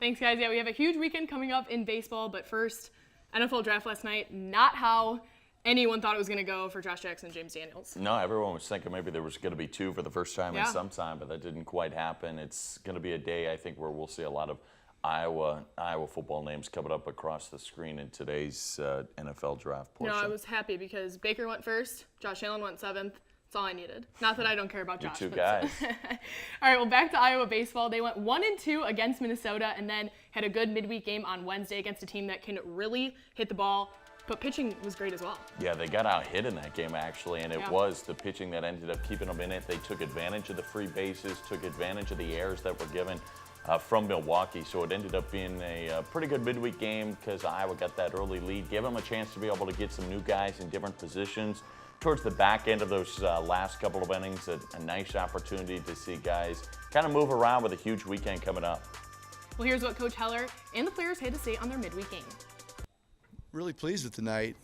Thanks, guys. Yeah, we have a huge weekend coming up in baseball, but first, NFL draft last night, not how anyone thought it was going to go for Josh Jackson and James Daniels. No, everyone was thinking maybe there was going to be two for the first time in some time, but that didn't quite happen. It's going to be a day, I think, where we'll see a lot of Iowa football names coming up across the screen in today's NFL draft portion. No, I was happy because Baker went first, Josh Allen went seventh. That's all I needed. Not that I don't care about Josh. You two guys. All right, well, back to Iowa baseball. They went 1-2 against Minnesota and then had a good midweek game on Wednesday against a team that can really hit the ball. But pitching was great as well. Yeah, they got out hit in that game, actually, and it was the pitching that ended up keeping them in it. They took advantage of the free bases, took advantage of the errors that were given from Milwaukee. So it ended up being a pretty good midweek game because Iowa got that early lead, gave them a chance to be able to get some new guys in different positions. Towards the back end of those last couple of innings, a nice opportunity to see guys kind of move around with a huge weekend coming up. Well, here's what Coach Heller and the players had to say on their midweek game. Really pleased with the night.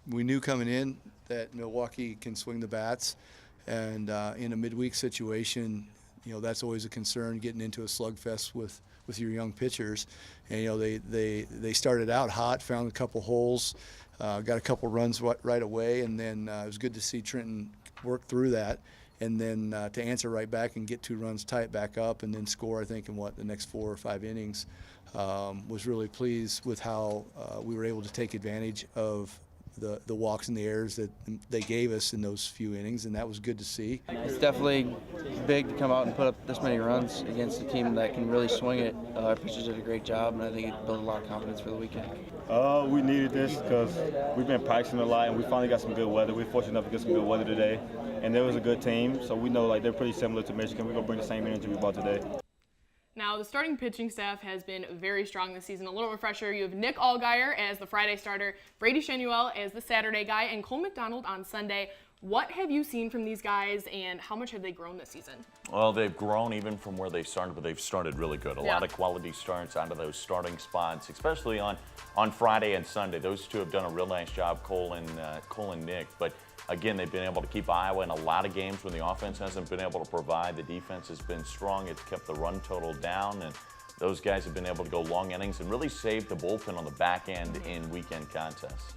We knew coming in that Milwaukee can swing the bats, and in a midweek situation, you know, that's always a concern, getting into a slugfest with your young pitchers. And you know, they started out hot, found a couple holes, got a couple runs right away, and then it was good to see Trenton work through that, and then to answer right back and get 2 runs tight back up, and then score, I think, in the next 4 or 5 innings. Was really pleased with how we were able to take advantage of the walks and the errors that they gave us in those few innings, and that was good to see. It's definitely big to come out and put up this many runs against a team that can really swing it. Our pitchers did a great job, and I think it built a lot of confidence for the weekend. We needed this because we've been practicing a lot, and we finally got some good weather. We're fortunate enough to get some good weather today, and there was a good team, so we know they're pretty similar to Michigan. We're going to bring the same energy we brought today. Now, the starting pitching staff has been very strong this season. A little refresher, you have Nick Allgaier as the Friday starter, Brady Shenuel as the Saturday guy, and Cole McDonald on Sunday. What have you seen from these guys, and how much have they grown this season? Well, they've grown even from where they started, but they've started really good. A lot of quality starts out of those starting spots, especially on Friday and Sunday. Those two have done a real nice job, Cole and Nick. But again, they've been able to keep Iowa in a lot of games when the offense hasn't been able to provide. The defense has been strong. It's kept the run total down, and those guys have been able to go long innings and really save the bullpen on the back end in weekend contests.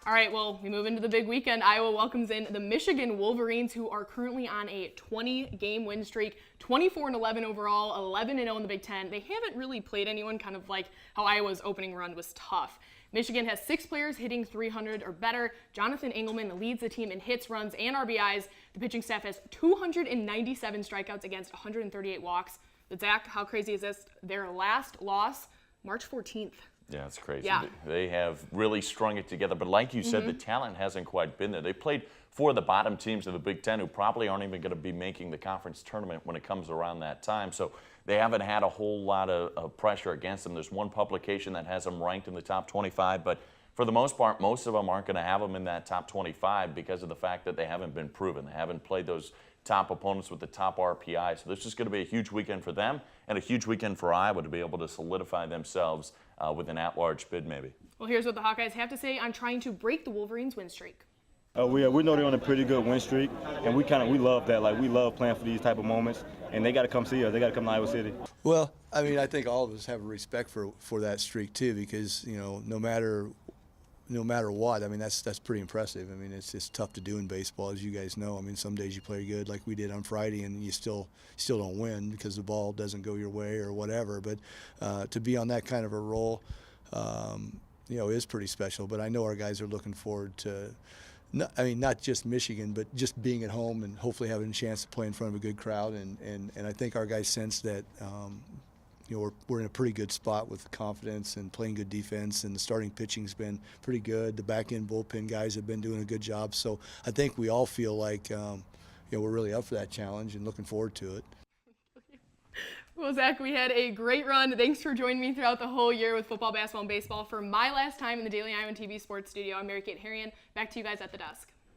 All right, well, we move into the big weekend. Iowa welcomes in the Michigan Wolverines, who are currently on a 20-game win streak, 24-11 overall, 11-0 in the Big Ten. They haven't really played anyone, kind of like how Iowa's opening run was tough. Michigan has 6 players hitting 300 or better. Jonathan Engelman leads the team in hits, runs, and RBIs. The pitching staff has 297 strikeouts against 138 walks. But Zach, how crazy is this? Their last loss, March 14th. Yeah, it's crazy. Yeah. They have really strung it together. But like you said, the talent hasn't quite been there. They played 4 of the bottom teams of the Big Ten who probably aren't even going to be making the conference tournament when it comes around that time. So they haven't had a whole lot of pressure against them. There's one publication that has them ranked in the top 25, but for the most part, most of them aren't going to have them in that top 25 because of the fact that they haven't been proven. They haven't played those top opponents with the top RPI. So this is going to be a huge weekend for them and a huge weekend for Iowa to be able to solidify themselves with an at-large bid maybe. Well, here's what the Hawkeyes have to say on trying to break the Wolverines' win streak. We know they're on a pretty good win streak, and we love that. Like, we love playing for these type of moments, and they got to come see us. They got to come to Iowa City. Well, I mean, I think all of us have a respect for that streak too, because you know, no matter what, I mean, that's pretty impressive. I mean, it's just tough to do in baseball, as you guys know. I mean, some days you play good like we did on Friday, and you still don't win because the ball doesn't go your way or whatever. But to be on that kind of a roll, you know, is pretty special. But I know our guys are looking forward to. Not just Michigan, but just being at home and hopefully having a chance to play in front of a good crowd. And I think our guys sense that you know, we're in a pretty good spot with confidence and playing good defense, and the starting pitching's been pretty good. The back-end bullpen guys have been doing a good job. So I think we all feel like you know, we're really up for that challenge and looking forward to it. Well, Zach, we had a great run. Thanks for joining me throughout the whole year with football, basketball, and baseball. For my last time in the Daily Iowa TV Sports Studio, I'm Mary Kate Harrian. Back to you guys at the desk.